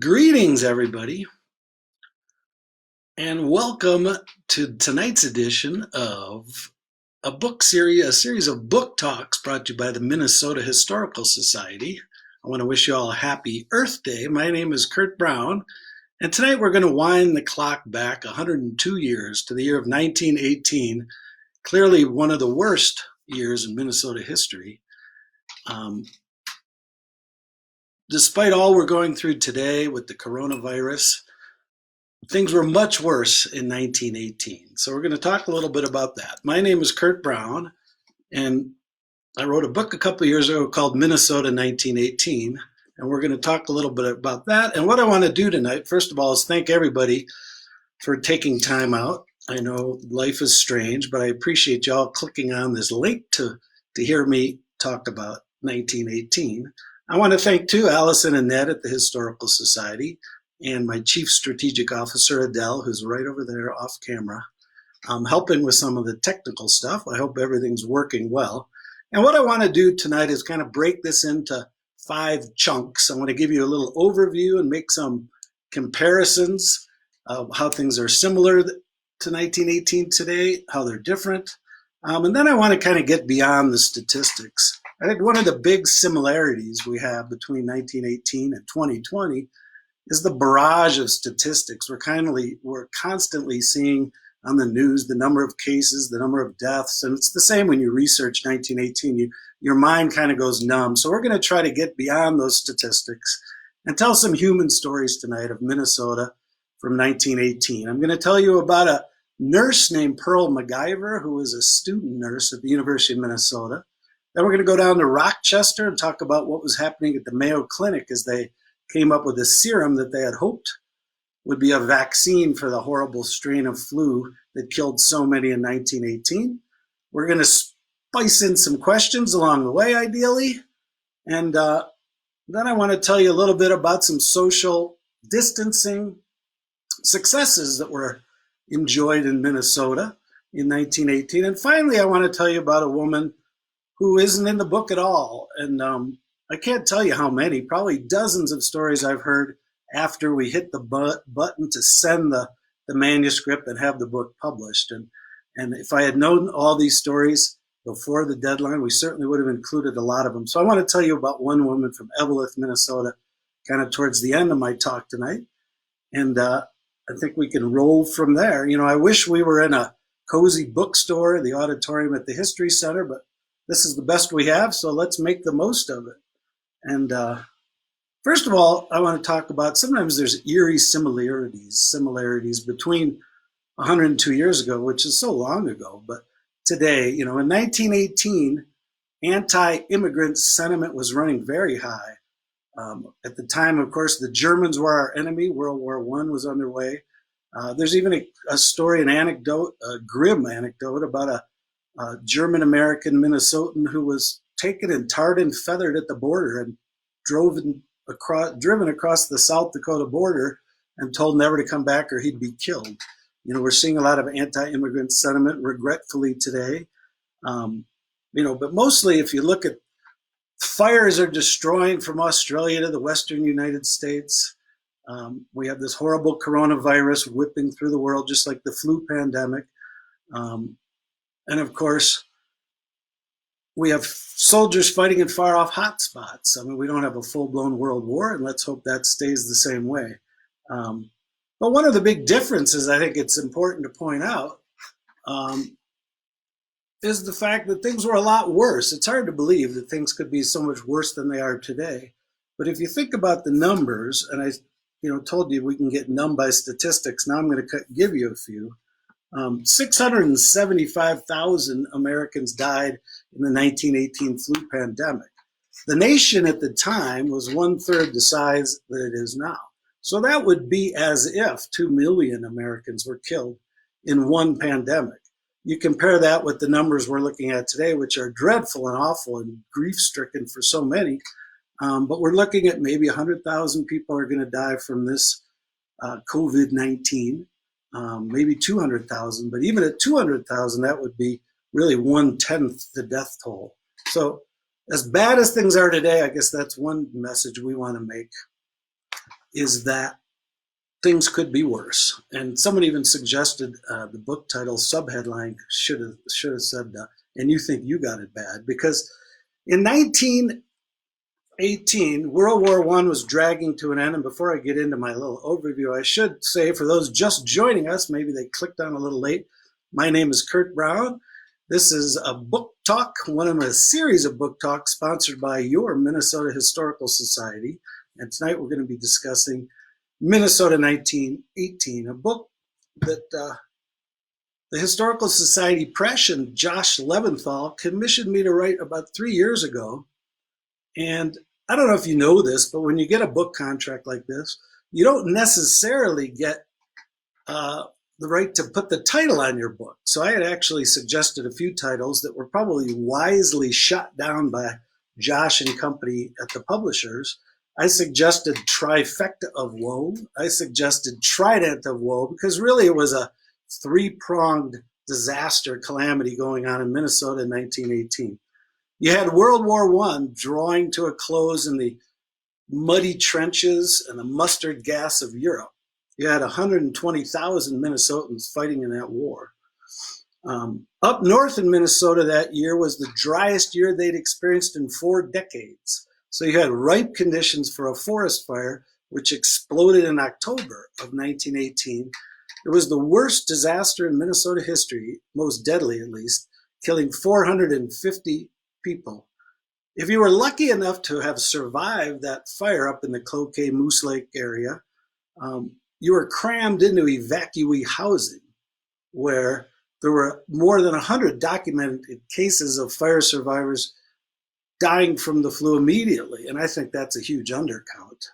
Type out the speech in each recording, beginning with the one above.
Greetings, everybody, and welcome to tonight's edition of a series of book talks brought to you by the Minnesota Historical Society. I want to wish you all a happy Earth Day. My name is Curt Brown, and tonight we're going to wind the clock back 102 years to the year of 1918, clearly one of the worst years in Minnesota history. Despite all we're going through today with the coronavirus, things were much worse in 1918. So we're going to talk a little bit about that. My name is Curt Brown, and I wrote a book a couple of years ago called Minnesota 1918, and we're going to talk a little bit about that. And what I want to do tonight, first of all, is thank everybody for taking time out. I know life is strange, but I appreciate y'all clicking on this link to hear me talk about 1918. I want to thank, too, Allison and Ned at the Historical Society and my Chief Strategic Officer, Adele, who's right over there off camera, helping with some of the technical stuff. I hope everything's working well. And what I want to do tonight is kind of break this into 5 chunks. I want to give you a little overview and make some comparisons of how things are similar to 1918 today, how they're different. And then I want to kind of get beyond the statistics. I think one of the big similarities we have between 1918 and 2020 is the barrage of statistics we're constantly seeing on the news, the number of cases, the number of deaths, and it's the same when you research 1918. Your mind kind of goes numb. So we're going to try to get beyond those statistics and tell some human stories tonight of Minnesota from 1918. I'm going to tell you about a nurse named Pearl MacGyver, who was a student nurse at the University of Minnesota. Then we're going to go down to Rochester and talk about what was happening at the Mayo Clinic as they came up with a serum that they had hoped would be a vaccine for the horrible strain of flu that killed so many in 1918. We're going to spice in some questions along the way, ideally. And then I want to tell you a little bit about some social distancing successes that were enjoyed in Minnesota in 1918. And finally, I want to tell you about a woman who isn't in the book at all. And I can't tell you how many, probably dozens of stories I've heard after we hit the button to send the manuscript and have the book published. And if I had known all these stories before the deadline, we certainly would have included a lot of them. So I want to tell you about one woman from Eveleth, Minnesota, kind of towards the end of my talk tonight. And I think we can roll from there. You know, I wish we were in a cozy bookstore, the auditorium at the History Center, but this is the best we have, so let's make the most of it. And first of all, I want to talk about sometimes there's eerie similarities between 102 years ago, which is so long ago, but today, you know, in 1918, anti-immigrant sentiment was running very high. At the time, of course, the Germans were our enemy. World War I was underway. There's even a story, an anecdote, a grim anecdote about a German-American Minnesotan who was taken and tarred and feathered at the border and driven across the South Dakota border and told never to come back or he'd be killed. You know, we're seeing a lot of anti-immigrant sentiment, regretfully, today. But mostly if you look at fires are destroying from Australia to the Western United States. We have this horrible coronavirus whipping through the world, just like the flu pandemic. And of course, we have soldiers fighting in far off hotspots. I mean, we don't have a full-blown world war, and let's hope that stays the same way. But one of the big differences I think it's important to point out is the fact that things were a lot worse. It's hard to believe that things could be so much worse than they are today. But if you think about the numbers, and I told you we can get numb by statistics, now I'm going to give you a few. 675,000 Americans died in the 1918 flu pandemic. The nation at the time was 1/3 the size that it is now. So that would be as if 2 million Americans were killed in one pandemic. You compare that with the numbers we're looking at today, which are dreadful and awful and grief-stricken for so many. But we're looking at maybe 100,000 people are going to die from this COVID-19. Maybe 200,000, but even at 200,000, that would be really 1/10 the death toll. So as bad as things are today, I guess that's one message we want to make. is that things could be worse. And someone even suggested the book title subheadline should have said, "And you think you got it bad," because in 1918, World War I was dragging to an end. And before I get into my little overview, I should say for those just joining us, maybe they clicked on a little late, my name is Curt Brown. This is a book talk, one of a series of book talks sponsored by your Minnesota Historical Society. And tonight we're going to be discussing Minnesota 1918, a book that the Historical Society Press and Josh Leventhal commissioned me to write about 3 years ago. And I don't know if you know this, but when you get a book contract like this, you don't necessarily get the right to put the title on your book. So I had actually suggested a few titles that were probably wisely shot down by Josh and company at the publishers. I suggested Trifecta of Woe. I suggested Trident of Woe, because really it was a three-pronged disaster calamity going on in Minnesota in 1918. You had World War I drawing to a close in the muddy trenches and the mustard gas of Europe. You had 120,000 Minnesotans fighting in that war. Up north in Minnesota that year was the driest year they'd experienced in 4 decades. So you had ripe conditions for a forest fire, which exploded in October of 1918. It was the worst disaster in Minnesota history, most deadly at least, killing 450 people. If you were lucky enough to have survived that fire up in the Cloquet Moose Lake area, you were crammed into evacuee housing, where there were more than 100 documented cases of fire survivors dying from the flu immediately. And I think that's a huge undercount.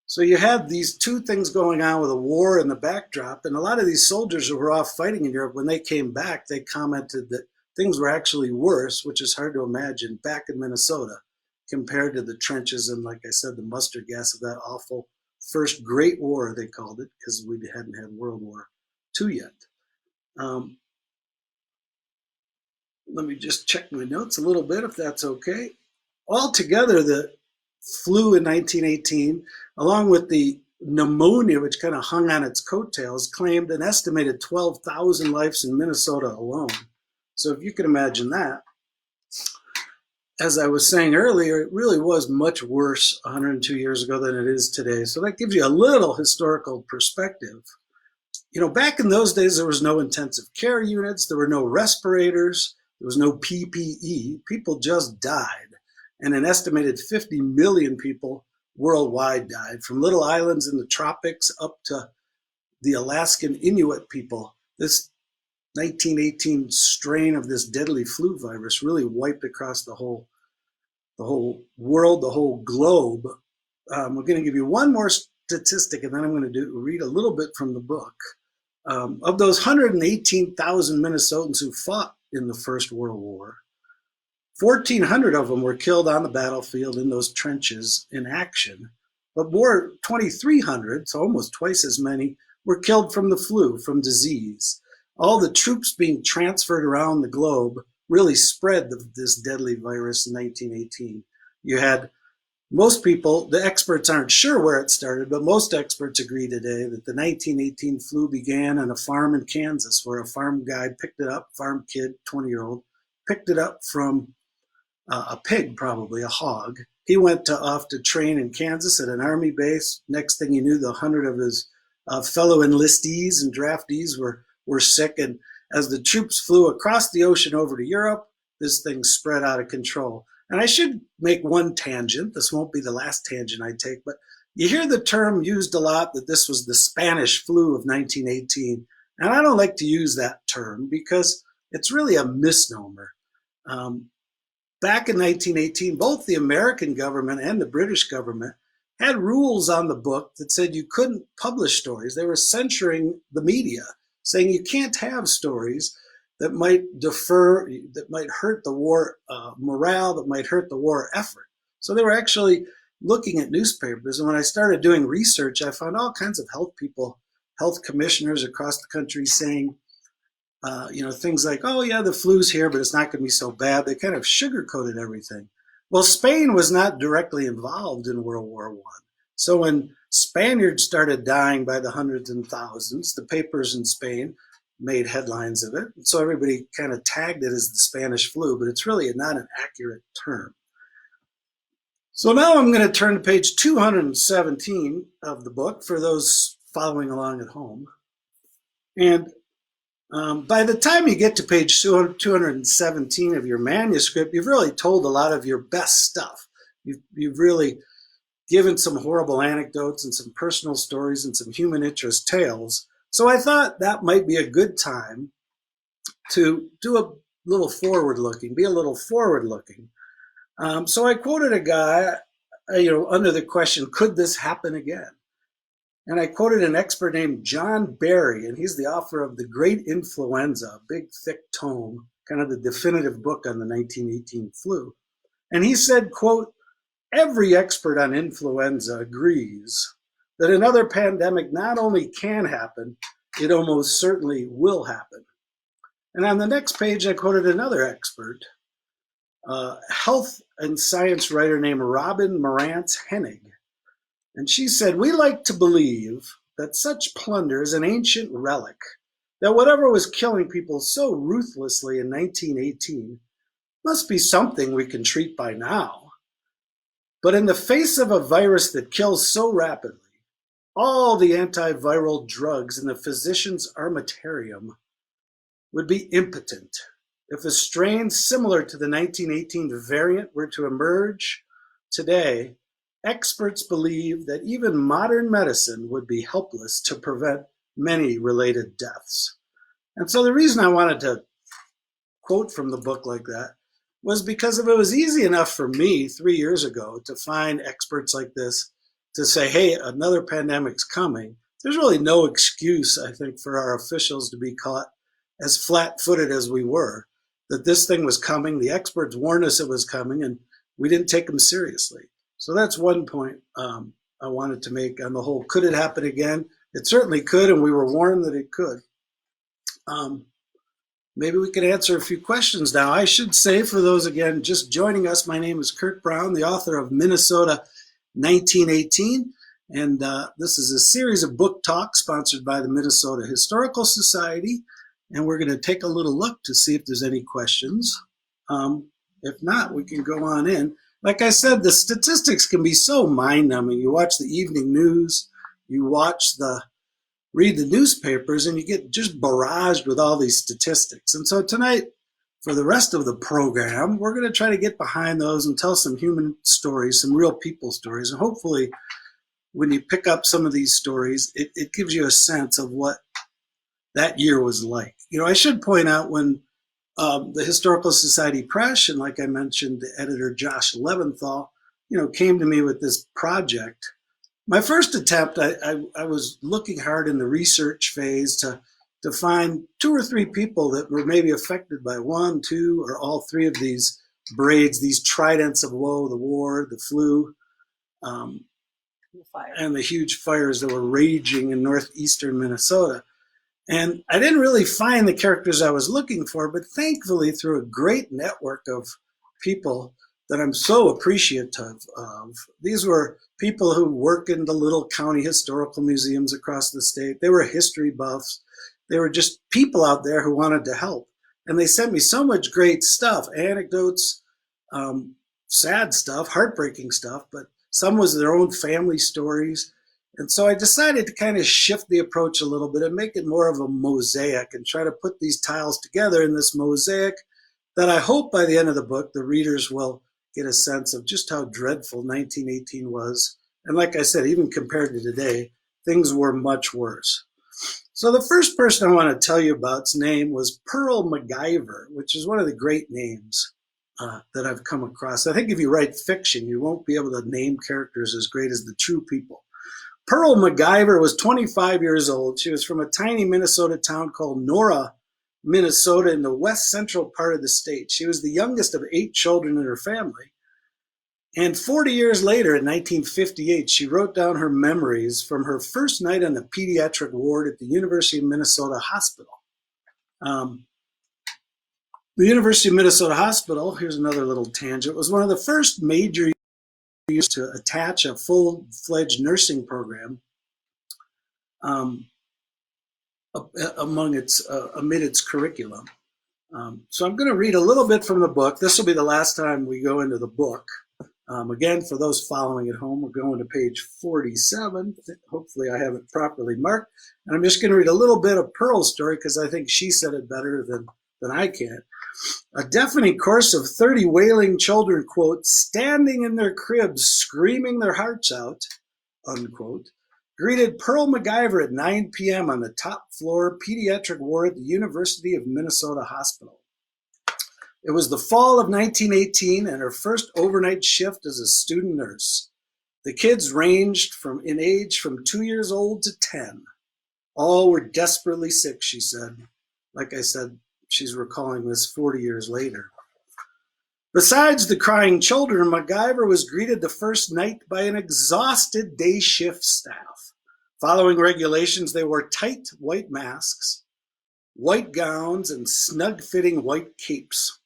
So you had these two things going on with a war in the backdrop. And a lot of these soldiers who were off fighting in Europe, when they came back, they commented that things were actually worse, which is hard to imagine, back in Minnesota compared to the trenches and, like I said, the mustard gas of that awful first Great War, they called it, because we hadn't had World War II yet. Let me just check my notes a little bit, if that's okay. Altogether, the flu in 1918, along with the pneumonia, which kind of hung on its coattails, claimed an estimated 12,000 lives in Minnesota alone. So if you can imagine that, as I was saying earlier, it really was much worse 102 years ago than it is today. So that gives you a little historical perspective. You know, back in those days, there was no intensive care units, there were no respirators, there was no PPE. People just died. And an estimated 50 million people worldwide died, from little islands in the tropics up to the Alaskan Inuit people. This 1918 strain of this deadly flu virus really wiped across the whole world, the whole globe. We're going to give you one more statistic, and then I'm going to read a little bit from the book. Of those 118,000 Minnesotans who fought in the First World War, 1,400 of them were killed on the battlefield in those trenches in action, but more, 2,300, so almost twice as many, were killed from the flu, from disease. All the troops being transferred around the globe really spread this deadly virus in 1918. You had most people, the experts aren't sure where it started, but most experts agree today that the 1918 flu began on a farm in Kansas, where a farm guy picked it up, farm kid, 20-year-old, picked it up from a pig, probably a hog. He went off to train in Kansas at an army base. Next thing you knew, the 100 of his fellow enlistees and draftees were sick. And as the troops flew across the ocean over to Europe, this thing spread out of control. And I should make one tangent. This won't be the last tangent I take, but you hear the term used a lot that this was the Spanish flu of 1918. And I don't like to use that term because it's really a misnomer. Back in 1918, both the American government and the British government had rules on the book that said you couldn't publish stories. They were censoring the media, saying you can't have stories that might that might hurt the war morale, that might hurt the war effort. So they were actually looking at newspapers. And when I started doing research, I found all kinds of health people, health commissioners across the country saying, things like, oh yeah, the flu's here, but it's not going to be so bad. They kind of sugarcoated everything. Well, Spain was not directly involved in World War I. So when Spaniards started dying by the hundreds and thousands, the papers in Spain made headlines of it. So everybody kind of tagged it as the Spanish flu, but it's really not an accurate term. So now I'm going to turn to page 217 of the book for those following along at home. And by the time you get to page 217 of your manuscript, you've really told a lot of your best stuff. You've really given some horrible anecdotes and some personal stories and some human interest tales. So I thought that might be a good time to do a little forward looking, be a little forward looking. So I quoted a guy, under the question, could this happen again? And I quoted an expert named John Barry, and he's the author of The Great Influenza, a big, thick tome, kind of the definitive book on the 1918 flu. And he said, quote, every expert on influenza agrees that another pandemic not only can happen, it almost certainly will happen. And on the next page, I quoted another expert, health and science writer named Robin Marantz Hennig. And she said, we like to believe that such plunder is an ancient relic, that whatever was killing people so ruthlessly in 1918 must be something we can treat by now. But in the face of a virus that kills so rapidly, all the antiviral drugs in the physician's armamentarium would be impotent. If a strain similar to the 1918 variant were to emerge today, experts believe that even modern medicine would be helpless to prevent many related deaths. And so the reason I wanted to quote from the book like that was because if it was easy enough for me 3 years ago to find experts like this to say, hey, another pandemic's coming, there's really no excuse, I think, for our officials to be caught as flat-footed as we were, that this thing was coming, the experts warned us it was coming, and we didn't take them seriously. So that's one point I wanted to make on the whole. Could it happen again? It certainly could, and we were warned that it could. Maybe we could answer a few questions now. I should say, for those, again, just joining us, my name is Curt Brown, the author of Minnesota 1918, and this is a series of book talks sponsored by the Minnesota Historical Society, and we're going to take a little look to see if there's any questions. If not, we can go on in. Like I said, the statistics can be so mind-numbing. You watch the evening news, you read the newspapers, and you get just barraged with all these statistics. And so tonight, for the rest of the program, we're going to try to get behind those and tell some human stories, some real people stories. And hopefully, when you pick up some of these stories, it gives you a sense of what that year was like. I should point out when the Historical Society Press, and like I mentioned, the editor Josh Leventhal, came to me with this project. My first attempt, I was looking hard in the research phase to find 2 or 3 people that were maybe affected by 1, 2, or all 3 of these braids, these tridents of woe, the war, the flu, and the huge fires that were raging in northeastern Minnesota. And I didn't really find the characters I was looking for, but thankfully, through a great network of people that I'm so appreciative of, these were people who work in the little county historical museums across the state. They were history buffs. They were just people out there who wanted to help. And they sent me so much great stuff, anecdotes, sad stuff, heartbreaking stuff, but some was their own family stories. And so I decided to kind of shift the approach a little bit and make it more of a mosaic and try to put these tiles together in this mosaic that I hope by the end of the book, the readers will get a sense of just how dreadful 1918 was. And like I said, even compared to today, things were much worse. So the first person I want to tell you about's name was Pearl MacGyver, which is one of the great names that I've come across. I think if you write fiction, you won't be able to name characters as great as the true people. Pearl MacGyver was 25 years old. She was from a tiny Minnesota town called Nora, Minnesota, in the west central part of the state. She was the youngest of 8 children in her family. And 40 years later, in 1958, she wrote down her memories from her first night on the pediatric ward at the University of Minnesota Hospital. The University of Minnesota Hospital, here's another little tangent, was one of the first major used to attach a full-fledged nursing program um, amid its curriculum. So I'm going to read a little bit from the book. This will be the last time we go into the book. Again, for those following at home, we're going to page 47. Hopefully I have it properly marked. And I'm just going to read a little bit of Pearl's story because I think she said it better than I can. A deafening chorus of 30 wailing children, quote, standing in their cribs, screaming their hearts out, unquote, greeted Pearl MacGyver at 9 p.m. on the top floor pediatric ward at the University of Minnesota Hospital. It was the fall of 1918 and her first overnight shift as a student nurse. The kids ranged in age from 2 years old to 10. All were desperately sick, she said. Like I said, she's recalling this 40 years later. Besides the crying children, MacGyver was greeted the first night by an exhausted day shift staff. Following regulations, they wore tight white masks, white gowns, and snug-fitting white caps.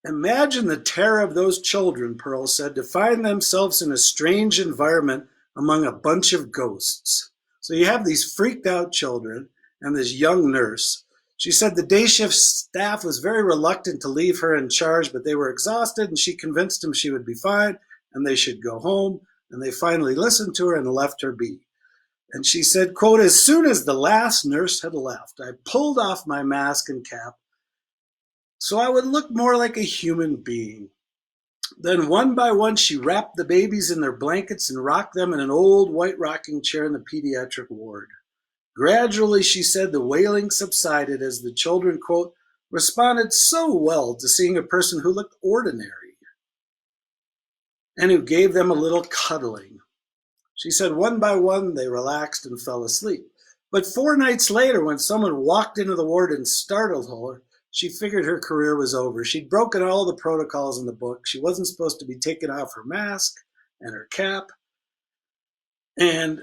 Imagine the terror of those children, Pearl said, to find themselves in a strange environment among a bunch of ghosts. So you have these freaked out children and this young nurse. She said the day shift staff was very reluctant to leave her in charge, but they were exhausted and she convinced them she would be fine and they should go home. And they finally listened to her and left her be. And she said, quote, as soon as the last nurse had left, I pulled off my mask and cap so I would look more like a human being. Then one by one, she wrapped the babies in their blankets and rocked them in an old white rocking chair in the pediatric ward. Gradually, she said, the wailing subsided as the children, quote, responded so well to seeing a person who looked ordinary and who gave them a little cuddling. She said one by one they relaxed and fell asleep. But 4 nights later, when someone walked into the ward and startled her, she figured her career was over. She'd broken all the protocols in the book. She wasn't supposed to be taking off her mask and her cap. And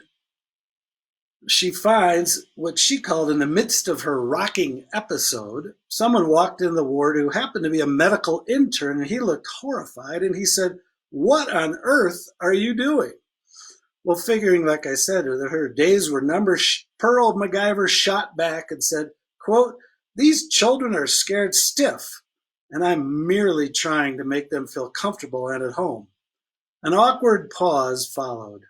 she finds what she called in the midst of her rocking episode, someone walked in the ward who happened to be a medical intern, and he looked horrified, and he said, what on earth are you doing? Well, figuring, like I said, that her days were numbered, Pearl MacGyver shot back and said, quote, these children are scared stiff, and I'm merely trying to make them feel comfortable and at home. An awkward pause followed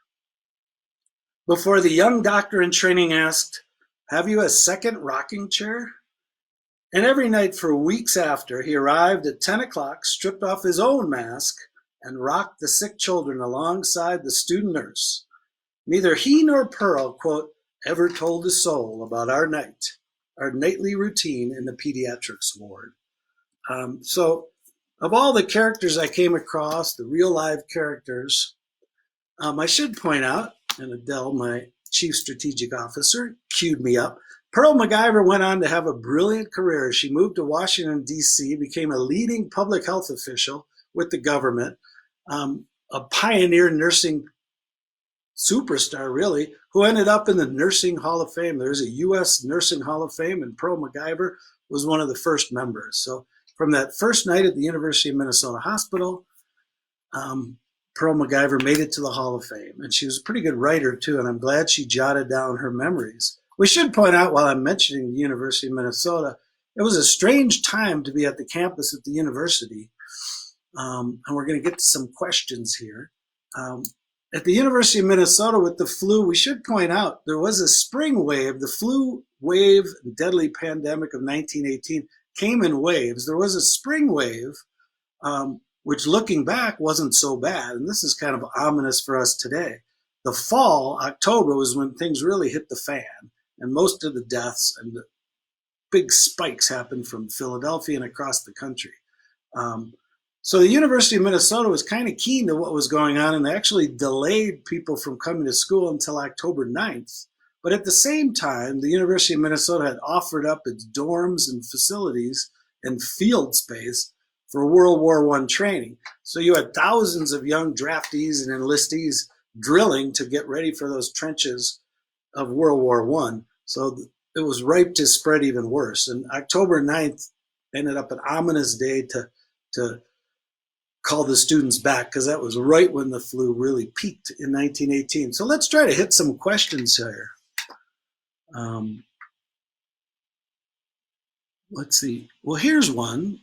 before the young doctor in training asked, have you a second rocking chair? And every night for weeks after, he arrived at 10 o'clock, stripped off his own mask, and rocked the sick children alongside the student nurse. Neither he nor Pearl, quote, ever told a soul about our nightly routine in the pediatrics ward. So of all the characters I came across, the real live characters, I should point out, and Adele, my chief strategic officer, queued me up. Pearl MacGyver went on to have a brilliant career. She moved to Washington, D.C., became a leading public health official with the government, a pioneer nursing superstar, really, who ended up in the Nursing Hall of Fame. There's a U.S. Nursing Hall of Fame, and Pearl MacGyver was one of the first members. So from that first night at the University of Minnesota Hospital, Pearl MacGyver made it to the Hall of Fame. And she was a pretty good writer, too, and I'm glad she jotted down her memories. We should point out, while I'm mentioning the University of Minnesota, it was a strange time to be at the campus at the university. And we're going to get to some questions here. At the University of Minnesota with the flu, we should point out there was a spring wave. The flu wave, deadly pandemic of 1918 came in waves. There was a spring wave, which looking back wasn't so bad. And this is kind of ominous for us today. The fall, October, was when things really hit the fan. And most of the deaths and the big spikes happened from Philadelphia and across the country. So the University of Minnesota was kind of keen to what was going on, and they actually delayed people from coming to school until October 9th. But at the same time, the University of Minnesota had offered up its dorms and facilities and field space for World War I training. So you had thousands of young draftees and enlistees drilling to get ready for those trenches of World War I. So it was ripe to spread even worse. And October 9th ended up an ominous day to call the students back, because that was right when the flu really peaked in 1918. So let's try to hit some questions here. Let's see. Well, here's one.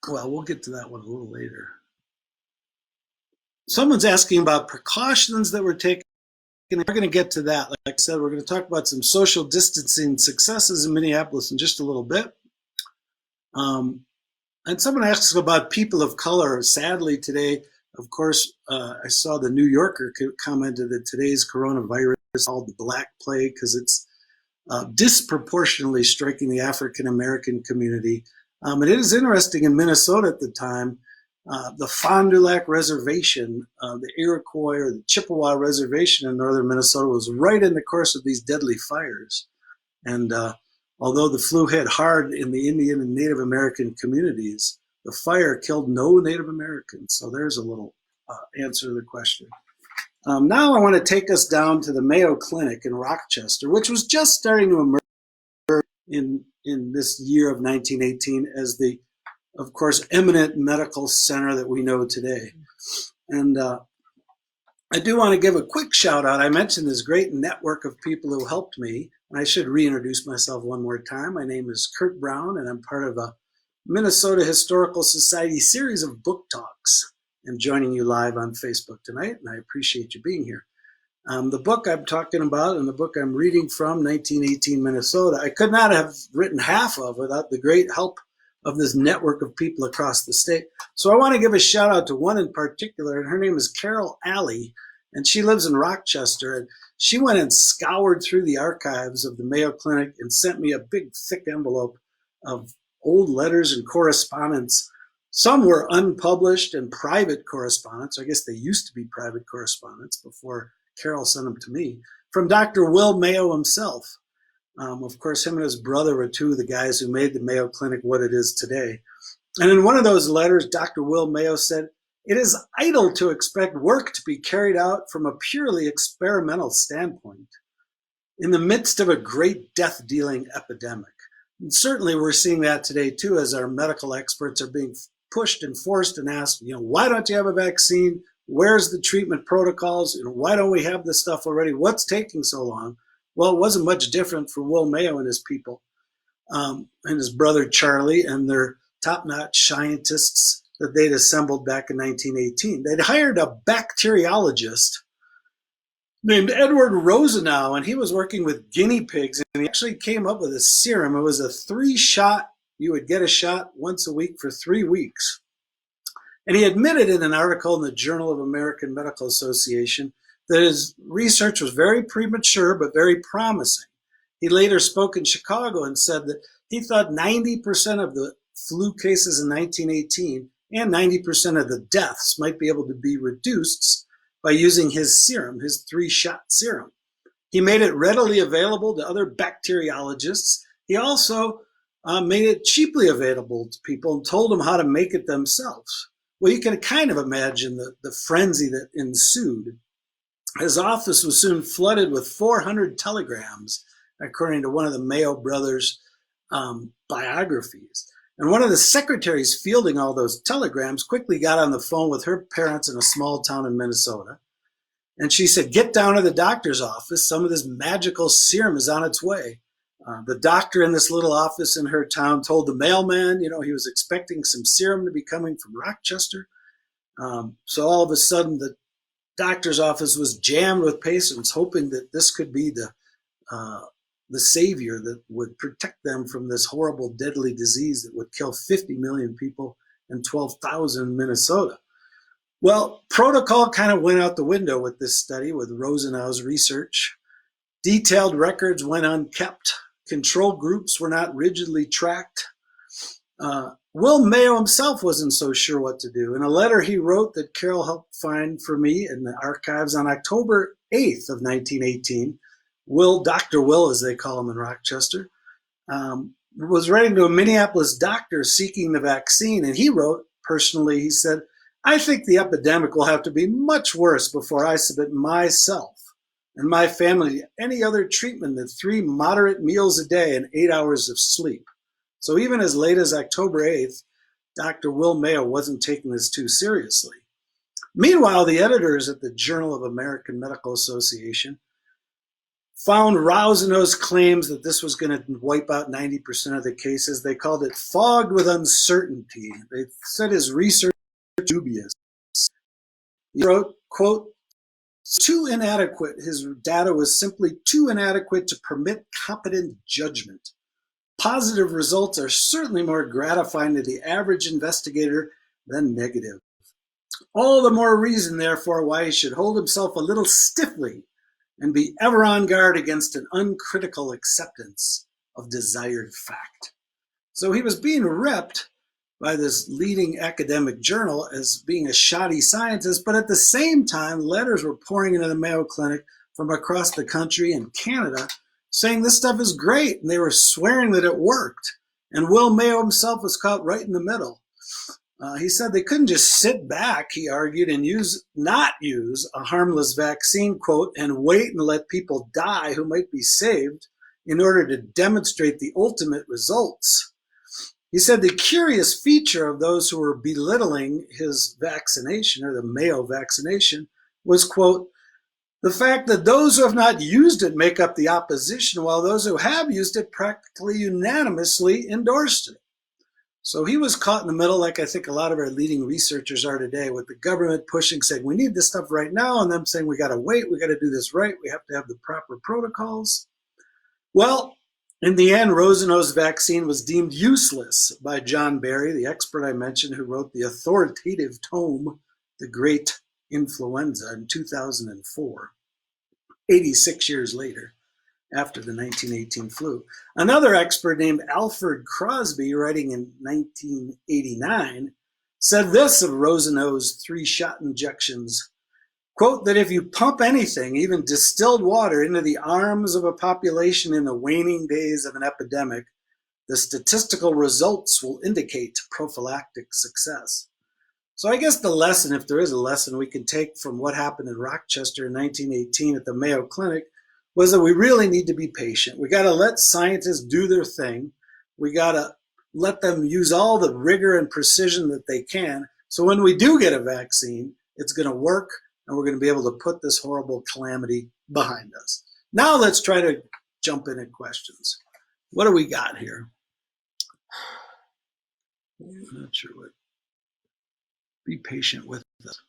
Well, we'll get to that one a little later. Someone's asking about precautions that were taken. We're going to get to that. Like I said, we're going to talk about some social distancing successes in Minneapolis in just a little bit. And someone asks about people of color. Sadly, today, of course, I saw the New Yorker commented that today's coronavirus is called the Black Plague because it's disproportionately striking the African American community. And it is interesting, in Minnesota at the time, the Fond du Lac Reservation, the Iroquois or the Chippewa Reservation in northern Minnesota, was right in the course of these deadly fires. And although the flu hit hard in the Indian and Native American communities, the fire killed no Native Americans. So there's a little answer to the question. Now I want to take us down to the Mayo Clinic in Rochester, which was just starting to emerge in this year of 1918 as the, of course, eminent medical center that we know today. And I do want to give a quick shout out. I mentioned this great network of people who helped me. And I should reintroduce myself one more time. My name is Curt Brown, and I'm part of a Minnesota Historical Society series of book talks. I'm joining you live on Facebook tonight, and I appreciate you being here. The book I'm talking about and the book I'm reading from, 1918 Minnesota, I could not have written half of without the great help of this network of people across the state. So I want to give a shout out to one in particular, and her name is Carol Alley, and she lives in Rochester. And she went and scoured through the archives of the Mayo Clinic and sent me a big, thick envelope of old letters and correspondence. Some were unpublished and private correspondence. I guess they used to be private correspondence before Carol sent them to me, from Dr. Will Mayo himself. Of course, him and his brother were two of the guys who made the Mayo Clinic what it is today. And in one of those letters, Dr. Will Mayo said, "It is idle to expect work to be carried out from a purely experimental standpoint in the midst of a great death-dealing epidemic." And certainly we're seeing that today too, as our medical experts are being pushed and forced and asked, why don't you have a vaccine? Where's the treatment protocols? Why don't we have this stuff already? What's taking so long? Well, it wasn't much different for Will Mayo and his people, and his brother Charlie, and their top-notch scientists that they'd assembled back in 1918. They'd hired a bacteriologist named Edward Rosenau, and he was working with guinea pigs, and he actually came up with a serum. It was a 3-shot. You would get a shot once a week for 3 weeks. And he admitted in an article in the Journal of American Medical Association that his research was very premature but very promising. He later spoke in Chicago and said that he thought 90% of the flu cases in 1918 and 90% of the deaths might be able to be reduced by using his serum, his 3-shot serum. He made it readily available to other bacteriologists. He also made it cheaply available to people and told them how to make it themselves. Well, you can kind of imagine the frenzy that ensued. His office was soon flooded with 400 telegrams, according to one of the Mayo brothers' biographies. And one of the secretaries fielding all those telegrams quickly got on the phone with her parents in a small town in Minnesota. And she said, "Get down to the doctor's office. Some of this magical serum is on its way." The doctor in this little office in her town told the mailman, he was expecting some serum to be coming from Rochester. So all of a sudden, the doctor's office was jammed with patients, hoping that this could be the savior that would protect them from this horrible, deadly disease that would kill 50 million people and 12,000 in Minnesota. Well, protocol kind of went out the window with this study, with Rosenau's research. Detailed records went unkept. Control groups were not rigidly tracked. Will Mayo himself wasn't so sure what to do. In a letter he wrote that Carol helped find for me in the archives on October 8th of 1918, Dr. Will, as they call him in Rochester, was writing to a Minneapolis doctor seeking the vaccine. And he wrote, personally, he said, "I think the epidemic will have to be much worse before I submit myself and my family any other treatment than 3 moderate meals a day and 8 hours of sleep. So even as late as October 8th, Dr. Will Mayo wasn't taking this too seriously. Meanwhile, the editors at the Journal of American Medical Association found Rosenau's claims that this was going to wipe out 90% of the cases. They called it fogged with uncertainty. They said his research was dubious. He wrote, quote, too inadequate. His data was simply too inadequate to permit competent judgment. Positive results are certainly more gratifying to the average investigator than negative. All the more reason, therefore, why he should hold himself a little stiffly and be ever on guard against an uncritical acceptance of desired fact. So he was being ripped by this leading academic journal as being a shoddy scientist, but at the same time, letters were pouring into the Mayo Clinic from across the country and Canada saying this stuff is great, and they were swearing that it worked. And Will Mayo himself was caught right in the middle. He said they couldn't just sit back, he argued, and not use a harmless vaccine, quote, and wait and let people die who might be saved in order to demonstrate the ultimate results. He said the curious feature of those who were belittling his vaccination, or the Mayo vaccination, was, quote, the fact that those who have not used it make up the opposition, while those who have used it practically unanimously endorsed it. So he was caught in the middle, like I think a lot of our leading researchers are today, with the government pushing, saying, we need this stuff right now, and them saying, we got to wait, we got to do this right, we have to have the proper protocols. Well, in the end, Rosenau's vaccine was deemed useless by John Barry, the expert I mentioned, who wrote the authoritative tome, The Great Influenza, in 2004, 86 years later, after the 1918 flu. Another expert named Alfred Crosby, writing in 1989, said this of Rosenau's 3-shot injections, quote, that if you pump anything, even distilled water, into the arms of a population in the waning days of an epidemic, the statistical results will indicate prophylactic success. So I guess the lesson, if there is a lesson we can take from what happened in Rochester in 1918 at the Mayo Clinic, was that we really need to be patient. We got to let scientists do their thing. We got to let them use all the rigor and precision that they can. So when we do get a vaccine, it's going to work, and we're going to be able to put this horrible calamity behind us. Now let's try to jump in at questions. What do we got here? I'm not sure what. Be patient with us.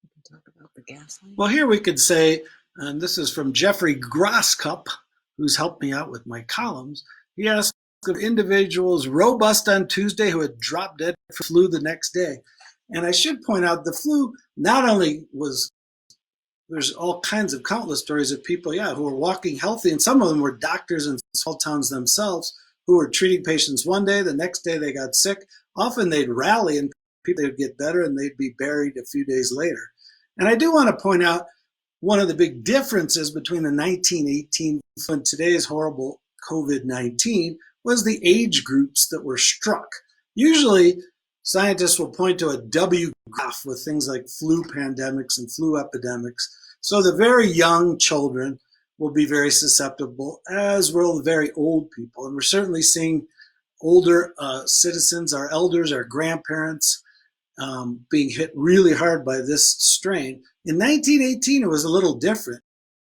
We can talk about the gas line. Well, here we could say, and this is from Jeffrey Grosscup, who's helped me out with my columns. He asked of individuals robust on Tuesday who had dropped dead for flu the next day. And I should point out the flu not only was, there's all kinds of countless stories of people, who were walking healthy, and some of them were doctors in small towns themselves who were treating patients one day, the next day they got sick. Often they'd rally and people would get better and they'd be buried a few days later. And I do want to point out one of the big differences between the 1918 and today's horrible COVID-19 was the age groups that were struck. Usually, scientists will point to a W graph with things like flu pandemics and flu epidemics. So the very young children will be very susceptible, as will the very old people. And we're certainly seeing older citizens, our elders, our grandparents, being hit really hard by this strain. In 1918, it was a little different.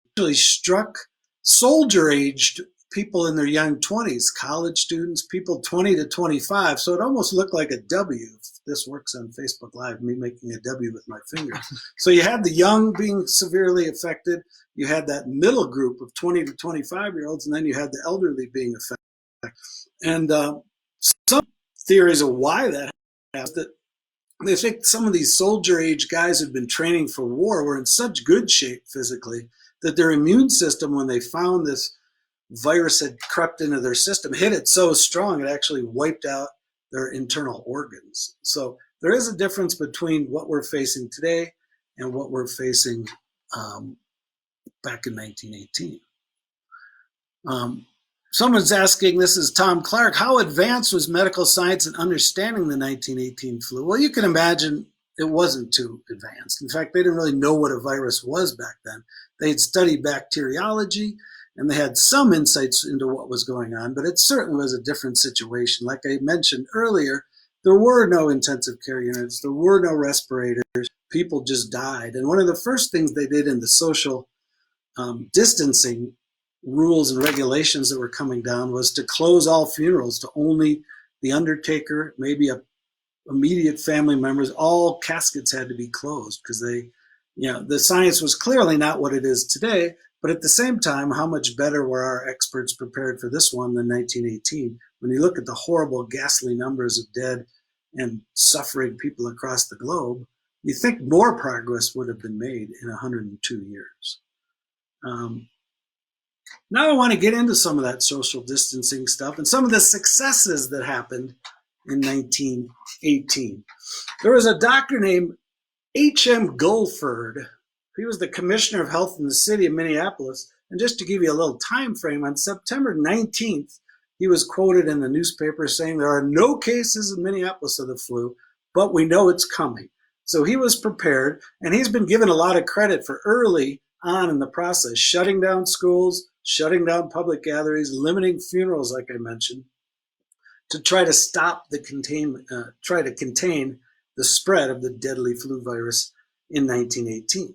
It actually struck soldier-aged people in their young 20s, college students, people 20 to 25. So it almost looked like a W. If this works on Facebook Live, me making a W with my finger. So you had the young being severely affected. You had that middle group of 20 to 25-year-olds, and then you had the elderly being affected. And some theories of why that happened, that they think some of these soldier-age guys who'd been training for war were in such good shape physically that their immune system, when they found this virus had crept into their system, hit it so strong it actually wiped out their internal organs. So there is a difference between what we're facing today and what we're facing back in 1918. Someone's asking, this is Tom Clark, how advanced was medical science in understanding the 1918 flu? Well, you can imagine it wasn't too advanced. In fact, they didn't really know what a virus was back then. They had studied bacteriology and they had some insights into what was going on, but it certainly was a different situation. Like I mentioned earlier, there were no intensive care units, there were no respirators, people just died. And one of the first things they did in the social distancing rules and regulations that were coming down was to close all funerals to only the undertaker, maybe a immediate family members. All caskets had to be closed because the science was clearly not what it is today. But at the same time, how much better were our experts prepared for this one than 1918? When you look at the horrible, ghastly numbers of dead and suffering people across the globe, you think more progress would have been made in 102 years. Now I want to get into some of that social distancing stuff and some of the successes that happened in 1918. There was a doctor named H.M. Guilford. He was the commissioner of health in the city of Minneapolis. And just to give you a little time frame, on September 19th, he was quoted in the newspaper saying there are no cases in Minneapolis of the flu, but we know it's coming. So he was prepared, and he's been given a lot of credit for early on in the process, shutting down schools, shutting down public gatherings, limiting funerals, like I mentioned, to try to stop the contain the spread of the deadly flu virus in 1918.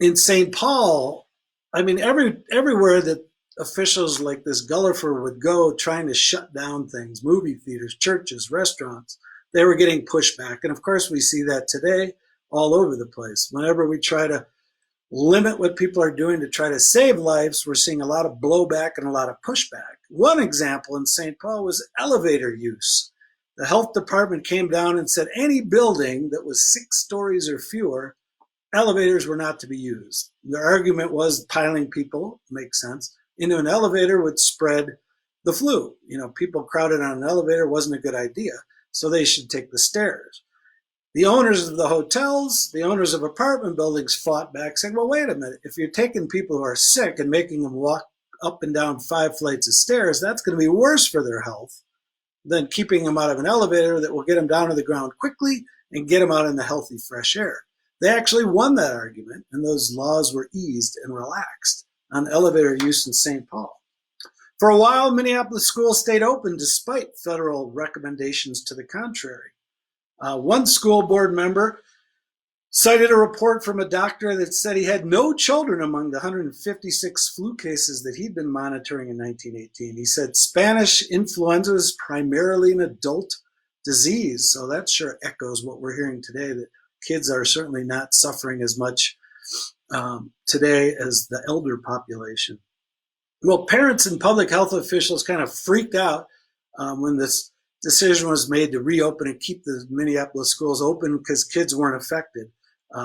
In St. Paul, I mean, everywhere that officials like this Gulliver would go trying to shut down things, movie theaters, churches, restaurants, they were getting pushed back. And of course, we see that today all over the place. Whenever we try to limit what people are doing to try to save lives, we're seeing a lot of blowback and a lot of pushback. One example in St. Paul was elevator use. The health department came down and said any building that was 6 stories or fewer, elevators were not to be used. The argument was piling people, makes sense, into an elevator would spread the flu. People crowded on an elevator wasn't a good idea, so they should take the stairs. The owners of the hotels, the owners of apartment buildings fought back, saying, well, wait a minute, if you're taking people who are sick and making them walk up and down 5 flights of stairs, that's going to be worse for their health than keeping them out of an elevator that will get them down to the ground quickly and get them out in the healthy, fresh air. They actually won that argument, and those laws were eased and relaxed on elevator use in St. Paul. For a while, Minneapolis schools stayed open despite federal recommendations to the contrary. One school board member cited a report from a doctor that said he had no children among the 156 flu cases that he'd been monitoring in 1918. He said Spanish influenza is primarily an adult disease. So that sure echoes what we're hearing today, that kids are certainly not suffering as much today as the elder population. Well, parents and public health officials kind of freaked out when this decision was made to reopen and keep the Minneapolis schools open because kids weren't affected.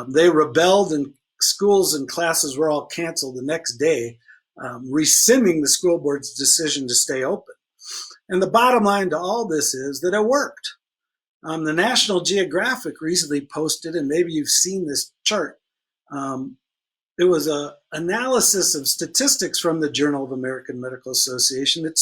They rebelled, and schools and classes were all canceled the next day, rescinding the school board's decision to stay open. And the bottom line to all this is that it worked. The National Geographic recently posted, and maybe you've seen this chart, it was an analysis of statistics from the Journal of American Medical Association that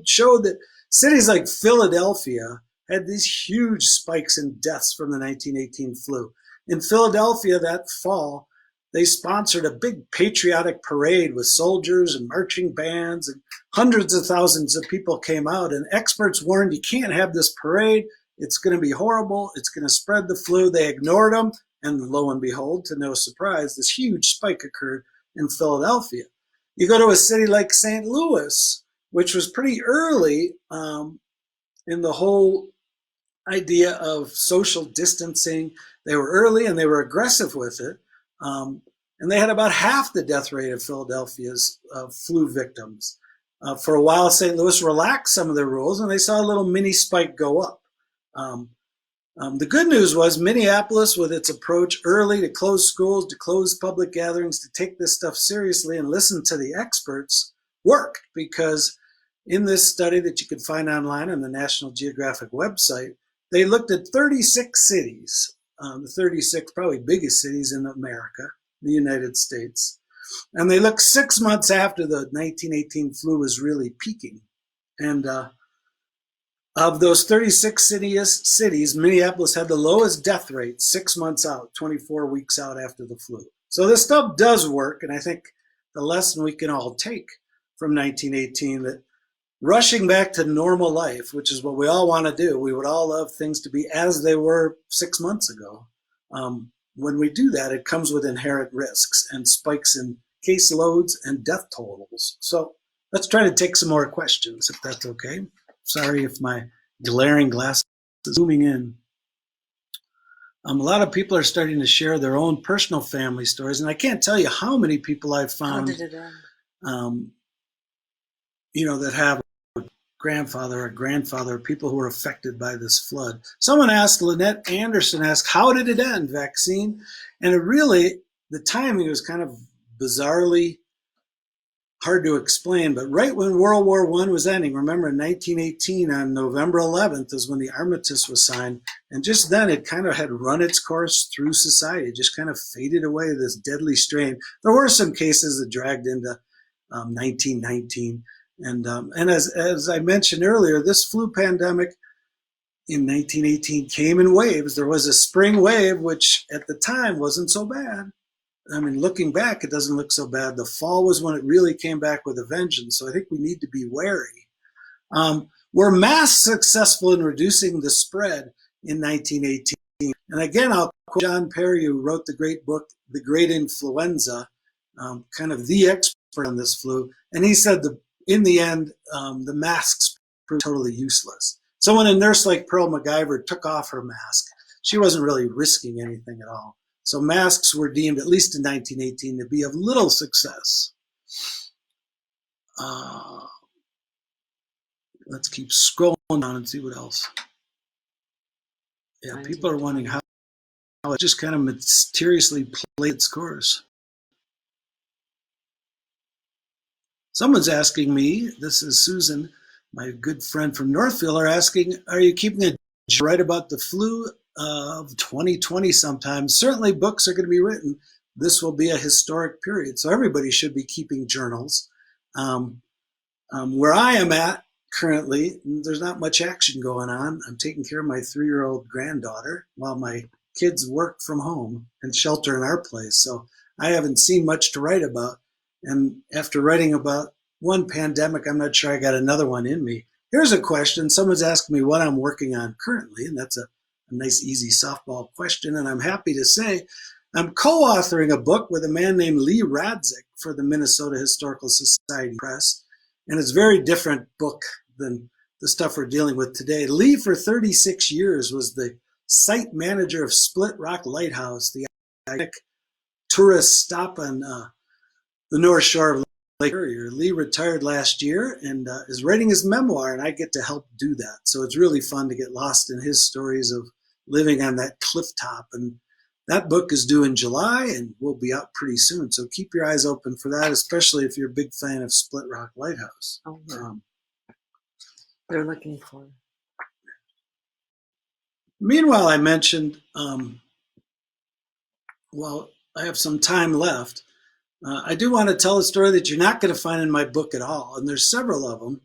showed that cities like Philadelphia had these huge spikes in deaths from the 1918 flu. In Philadelphia that fall, they sponsored a big patriotic parade with soldiers and marching bands, and hundreds of thousands of people came out, and experts warned you can't have this parade. It's going to be horrible. It's going to spread the flu. They ignored them, and lo and behold, to no surprise, this huge spike occurred in Philadelphia. You go to a city like St. Louis, which was pretty early in the whole idea of social distancing. They were early and they were aggressive with it. And they had about half the death rate of Philadelphia's flu victims. For a while, St. Louis relaxed some of their rules, and they saw a little mini spike go up. The good news was Minneapolis, with its approach early to close schools, to close public gatherings, to take this stuff seriously and listen to the experts, worked, because in this study that you can find online on the National Geographic website, they looked at 36 cities, the 36 probably biggest cities in America, the United States. And they looked 6 months after the 1918 flu was really peaking. And Of those 36 cities, Minneapolis had the lowest death rate 6 months out, 24 weeks out after the flu. So this stuff does work, and I think the lesson we can all take from 1918 that rushing back to normal life, which is what we all want to do, we would all love things to be as they were 6 months ago. When we do that, it comes with inherent risks and spikes in case loads and death totals. So let's try to take some more questions, if that's okay. Sorry if my glaring glass is zooming in. A lot of people are starting to share their own personal family stories, and I can't tell you how many people I've found, How did it end? That have a grandfather or grandfather, people who were affected by this flood. Someone asked, Lynette Anderson asked, how did it end, vaccine? And the timing was kind of bizarrely hard to explain, but right when World War I was ending, remember in 1918 on November 11th is when the armistice was signed, and just then it kind of had run its course through society. It just kind of faded away, this deadly strain. There were some cases that dragged into 1919, and as I mentioned earlier, this flu pandemic in 1918 came in waves. There was a spring wave, which at the time wasn't so bad. I mean, looking back, it doesn't look so bad. The fall was when it really came back with a vengeance. So I think we need to be wary. Were masks successful in reducing the spread in 1918? And again, I'll quote John Perry, who wrote the great book, The Great Influenza, kind of the expert on this flu. And he said that in the end, the masks proved totally useless. So when a nurse like Pearl MacGyver took off her mask, she wasn't really risking anything at all. So masks were deemed, at least in 1918, to be of little success. Let's keep scrolling down and see what else. Yeah, people are wondering how it just kind of mysteriously played its course. Someone's asking me, this is Susan, my good friend from Northfield, are asking, are you keeping a write about the flu of 2020 sometime? Certainly books are going to be written. This will be a historic period. So everybody should be keeping journals. Where I am at currently, there's not much action going on. I'm taking care of my 3-year-old granddaughter while my kids work from home and shelter in our place. So I haven't seen much to write about. And after writing about one pandemic, I'm not sure I got another one in me. Here's a question. Someone's asking me what I'm working on currently, and that's a nice, easy softball question. And I'm happy to say I'm co-authoring a book with a man named Lee Radzik for the Minnesota Historical Society Press. And it's a very different book than the stuff we're dealing with today. Lee, for 36 years, was the site manager of Split Rock Lighthouse, the iconic tourist stop on the North Shore of Lake Superior. Lee retired last year and is writing his memoir, and I get to help do that. So it's really fun to get lost in his stories of living on that cliff top. And that book is due in July and will be out pretty soon. So keep your eyes open for that, especially if you're a big fan of Split Rock Lighthouse. Oh, yeah. They're looking for. Meanwhile, I mentioned, well, I have some time left. I do want to tell a story that you're not going to find in my book at all, and there's several of them.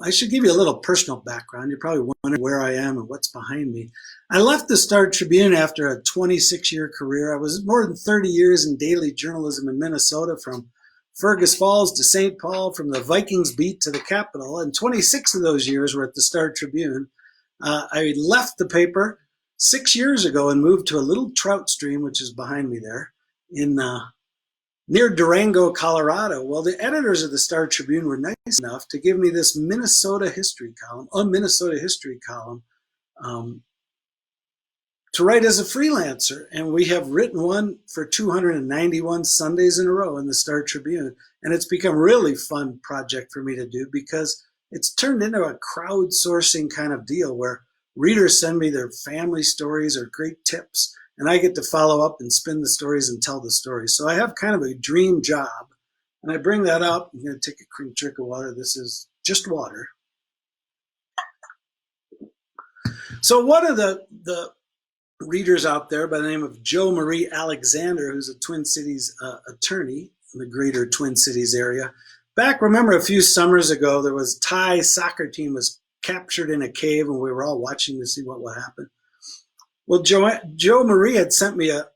I should give you a little personal background. You're probably wondering where I am and what's behind me. I left the Star Tribune after a 26-year career. I was more than 30 years in daily journalism in Minnesota, from Fergus Falls to St. Paul, from the Vikings beat to the Capitol, and 26 of those years were at the Star Tribune. I left the paper 6 years ago and moved to a little trout stream, which is behind me there, in near Durango, Colorado. Well, the editors of the Star Tribune were nice enough to give me this Minnesota history column, to write as a freelancer. And we have written one for 291 Sundays in a row in the Star Tribune. And it's become a really fun project for me to do because it's turned into a crowdsourcing kind of deal where readers send me their family stories or great tips, and I get to follow up and spin the stories and tell the stories. So I have kind of a dream job, and I bring that up. I'm going to take a quick drink of water. This is just water. So one of the readers out there by the name of Joe Marie Alexander, who's a Twin Cities attorney in the greater Twin Cities area. Remember a few summers ago, there was Thai soccer team was captured in a cave, and we were all watching to see what would happen. Well, Joe Marie had sent me a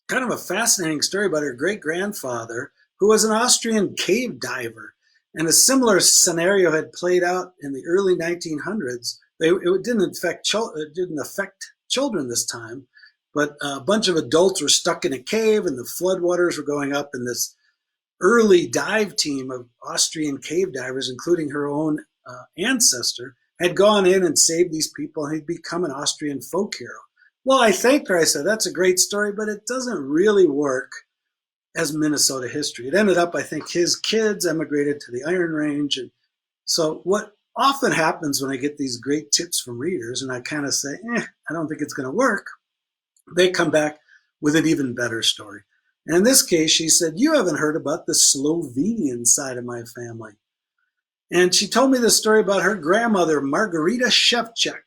kind of a fascinating story about her great-grandfather, who was an Austrian cave diver. And a similar scenario had played out in the early 1900s. It didn't affect children this time, but a bunch of adults were stuck in a cave and the floodwaters were going up, and this early dive team of Austrian cave divers, including her own ancestor, had gone in and saved these people, and he'd become an Austrian folk hero. Well, I thanked her. I said, that's a great story, but it doesn't really work as Minnesota history. It ended up, I think, his kids emigrated to the Iron Range. And so what often happens when I get these great tips from readers and I kind of say, I don't think it's going to work, they come back with an even better story. And in this case, she said, you haven't heard about the Slovenian side of my family. And she told me the story about her grandmother, Margarita Shevchuk.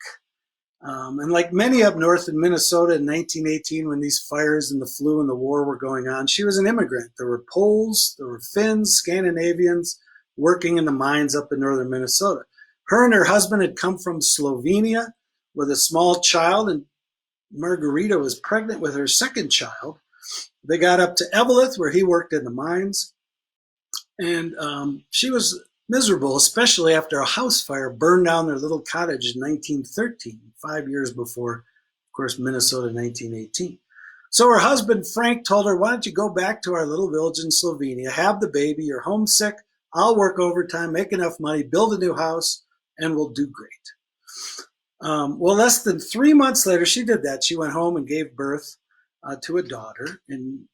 And like many up north in Minnesota in 1918, when these fires and the flu and the war were going on, she was an immigrant. There were Poles, there were Finns, Scandinavians working in the mines up in northern Minnesota. Her and her husband had come from Slovenia with a small child, and Margarita was pregnant with her second child. They got up to Eveleth, where he worked in the mines, and she was miserable, especially after a house fire burned down their little cottage in 1913, 5 years before, of course, Minnesota 1918. So her husband, Frank, told her, why don't you go back to our little village in Slovenia, have the baby, you're homesick, I'll work overtime, make enough money, build a new house, and we'll do great. Well, less than 3 months later, she did that. She went home and gave birth to a daughter in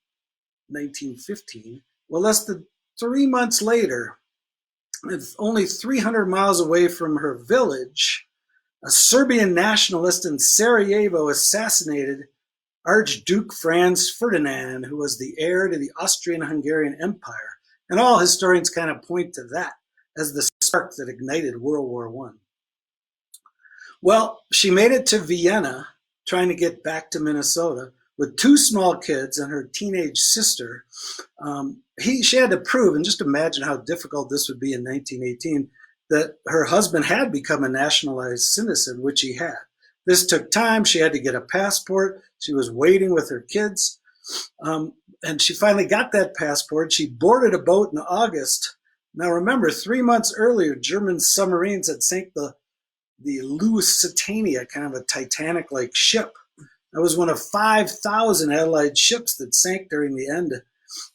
1915. Well, less than 3 months later, only 300 miles away from her village, a Serbian nationalist in Sarajevo assassinated Archduke Franz Ferdinand, who was the heir to the Austrian-Hungarian Empire. And all historians kind of point to that as the spark that ignited World War I. Well, she made it to Vienna, trying to get back to Minnesota, with two small kids and her teenage sister. She had to prove, and just imagine how difficult this would be in 1918, that her husband had become a nationalized citizen, which he had. This took time. She had to get a passport. She was waiting with her kids. And she finally got that passport. She boarded a boat in August. Now remember, 3 months earlier, German submarines had sank the Lusitania, kind of a Titanic-like ship. That was one of 5,000 Allied ships that sank during the end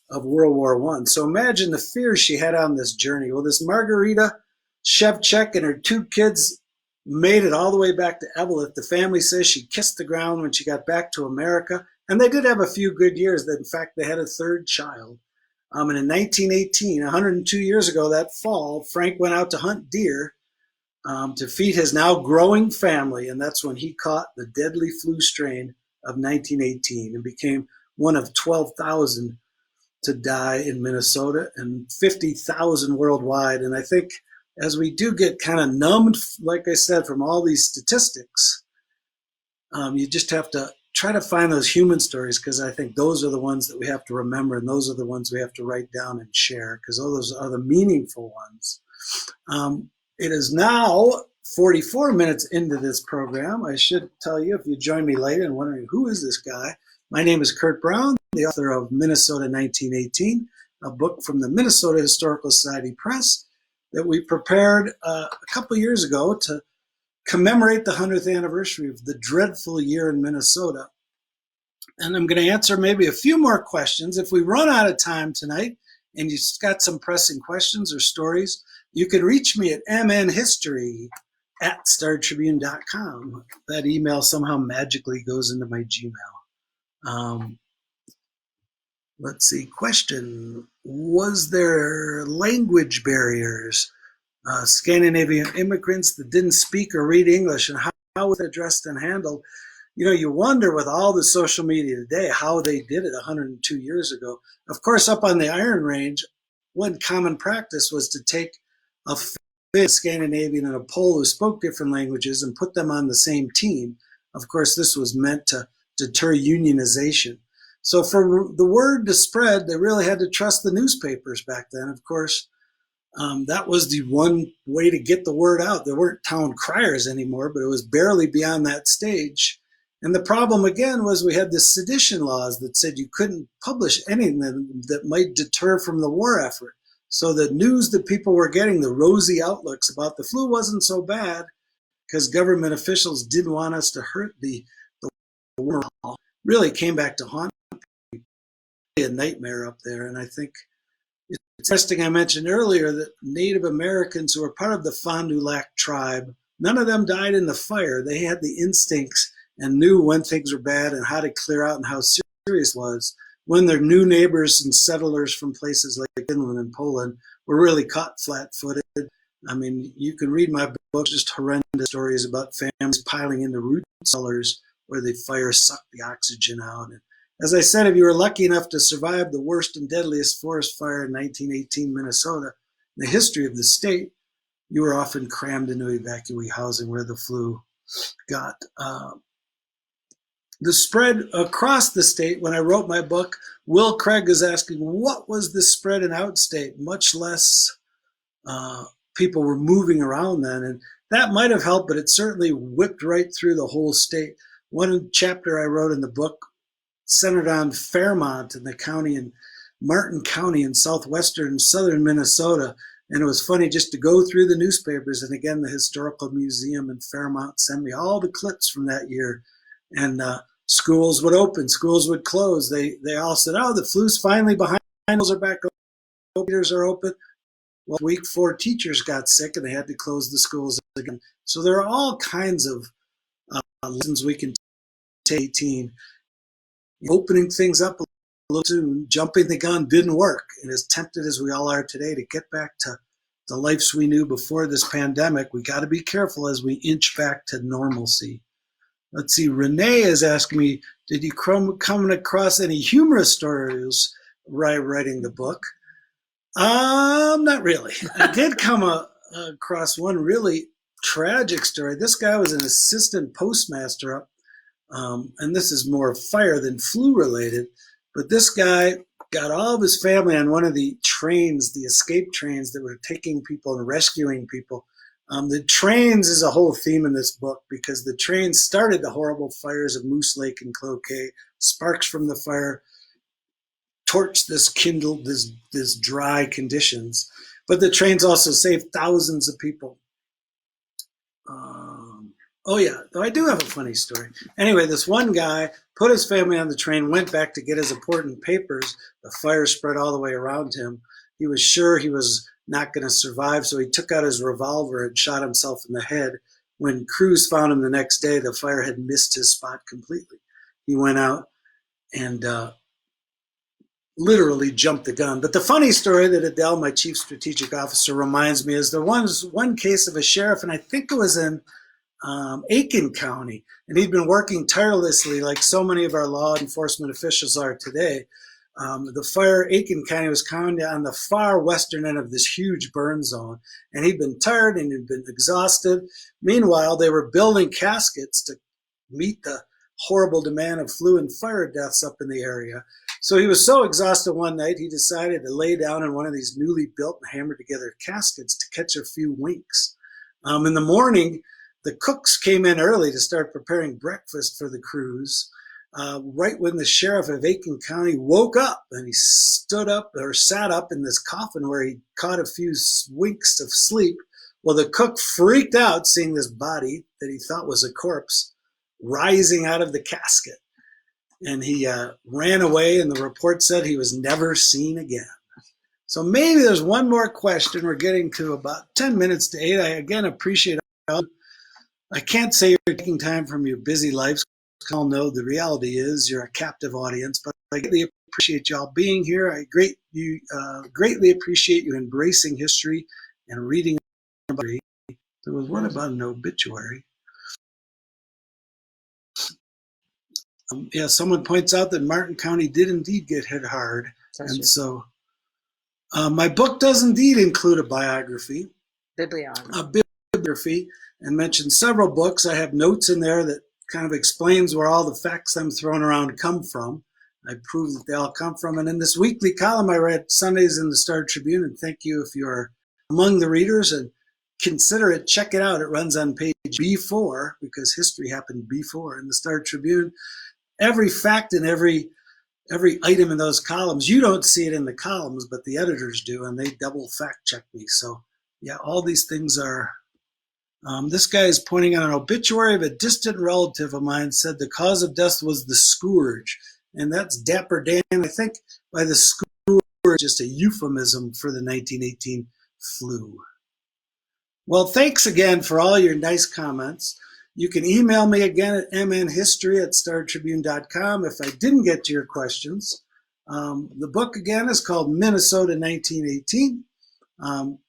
of World War I. So imagine the fear she had on this journey. Well, this Margarita Shevchuk and her two kids made it all the way back to Eveleth. The family says she kissed the ground when she got back to America. And they did have a few good years. In fact, they had a third child. And in 1918, 102 years ago that fall, Frank went out to hunt deer to feed his now growing family. And that's when he caught the deadly flu strain of 1918 and became one of 12,000 to die in Minnesota and 50,000 worldwide. And I think as we do get kind of numbed, like I said, from all these statistics, you just have to try to find those human stories, because I think those are the ones that we have to remember, and those are the ones we have to write down and share, because those are the meaningful ones. It is now 44 minutes into this program. I should tell you, if you join me late and wondering who is this guy, my name is Curt Brown, the author of Minnesota 1918, a book from the Minnesota Historical Society Press that we prepared a couple years ago to commemorate the 100th anniversary of the dreadful year in Minnesota. And I'm going to answer maybe a few more questions. If we run out of time tonight and you've got some pressing questions or stories, you can reach me at mnhistory@startribune.com. That email somehow magically goes into my Gmail. Let's see, question. Was there language barriers? Scandinavian immigrants that didn't speak or read English, and how was it addressed and handled? You know, you wonder with all the social media today how they did it 102 years ago. Of course, up on the Iron Range, one common practice was to take a Scandinavian and a Pole who spoke different languages and put them on the same team. Of course, this was meant to deter unionization. So for the word to spread, they really had to trust the newspapers back then. Of course, That was the one way to get the word out. There weren't town criers anymore, but it was barely beyond that stage. And the problem again was we had the sedition laws that said you couldn't publish anything that might deter from the war effort. So the news that people were getting, the rosy outlooks about the flu, wasn't so bad because government officials didn't want us to hurt the war. Really came back to haunt me. A nightmare up there. And I think it's interesting, I mentioned earlier that Native Americans who were part of the Fond du Lac tribe, none of them died in the fire. They had the instincts and knew when things were bad and how to clear out and how serious it was. When their new neighbors and settlers from places like Finland and Poland were really caught flat-footed. I mean, you can read my book, just horrendous stories about families piling into root cellars where the fire sucked the oxygen out. And as I said, if you were lucky enough to survive the worst and deadliest forest fire in 1918 Minnesota, in the history of the state, you were often crammed into evacuee housing where the flu got. The spread across the state, when I wrote my book, Will Craig is asking, what was the spread in outstate? Much less people were moving around then. And that might have helped, but it certainly whipped right through the whole state. One chapter I wrote in the book centered on Fairmont in the county in Martin County in southwestern southern Minnesota. And it was funny just to go through the newspapers. And again, the Historical Museum in Fairmont sent me all the clips from that year. And schools would open, schools would close. They all said, oh, the flu's finally behind, schools are back open, theaters are open. Well, week 4 teachers got sick and they had to close the schools again. So there are all kinds of lessons we can take. Opening things up a little soon, jumping the gun didn't work. And as tempted as we all are today to get back to the lives we knew before this pandemic, we got to be careful as we inch back to normalcy. Let's see, Renee is asking me, did you come across any humorous stories while writing the book? Not really. I did come across one really tragic story. This guy was an assistant postmaster up, and this is more fire than flu related, but this guy got all of his family on one of the trains, the escape trains that were taking people and rescuing people. The trains is a whole theme in this book because the trains started the horrible fires of Moose Lake and Cloquet. Sparks from the fire torched this kindled, this dry conditions. But the trains also saved thousands of people. Oh yeah, though I do have a funny story. Anyway, this one guy put his family on the train, went back to get his important papers. The fire spread all the way around him. He was sure he was not going to survive, so he took out his revolver and shot himself in the head. When crews found him the next day, the fire had missed his spot completely. He went out and literally jumped the gun. But the funny story that Adele, my chief strategic officer, reminds me is there was one case of a sheriff, and I think it was in Aiken County, and he'd been working tirelessly like so many of our law enforcement officials are today. The fire, Aiken County was kind of on the far western end of this huge burn zone, and he'd been tired and he'd been exhausted. Meanwhile, they were building caskets to meet the horrible demand of flu and fire deaths up in the area. So he was so exhausted one night, he decided to lay down in one of these newly built and hammered together caskets to catch a few winks. In the morning, the cooks came in early to start preparing breakfast for the crews. Right when the sheriff of Aiken County woke up, and he stood up or sat up in this coffin where he caught a few winks of sleep. Well, the cook freaked out seeing this body that he thought was a corpse rising out of the casket. And he ran away, and the report said he was never seen again. So maybe there's one more question. We're getting to about 10 minutes to 8. I again appreciate all. I can't say you're taking time from your busy lives. I'll know the reality is you're a captive audience, but I greatly appreciate y'all being here. I greatly appreciate you embracing history and reading about it. There was one about an obituary. Yeah, someone points out that Martin County did indeed get hit hard. That's and true. so my book does indeed include a biography. Bibliography, and mentions several books. I have notes in there that kind of explains where all the facts I'm throwing around come from. I prove that they all come from. And in this weekly column I read Sundays in the Star Tribune, and thank you if you're among the readers and consider it. Check it out. It runs on page B4 because history happened before in the Star Tribune. Every fact and every item in those columns, you don't see it in the columns, but the editors do, and they double fact check me. So yeah, all these things are. This guy is pointing out an obituary of a distant relative of mine said the cause of death was the scourge, and that's Dapper Dan. I think by the scourge, just a euphemism for the 1918 flu. Well, thanks again for all your nice comments. You can email me again at mnhistory@startribune.com if I didn't get to your questions. The book again is called Minnesota 1918.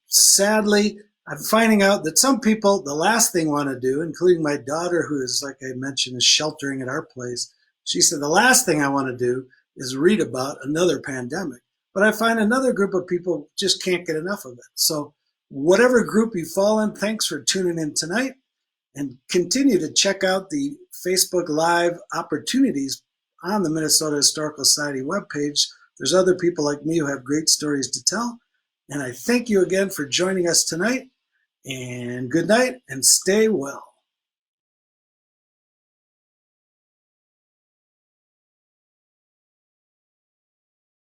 Sadly, I'm finding out that some people, the last thing want to do, including my daughter, who is, like I mentioned, is sheltering at our place. She said, the last thing I want to do is read about another pandemic. But I find another group of people just can't get enough of it. So whatever group you fall in, thanks for tuning in tonight. And continue to check out the Facebook Live opportunities on the Minnesota Historical Society webpage. There's other people like me who have great stories to tell. And I thank you again for joining us tonight. And good night and stay well.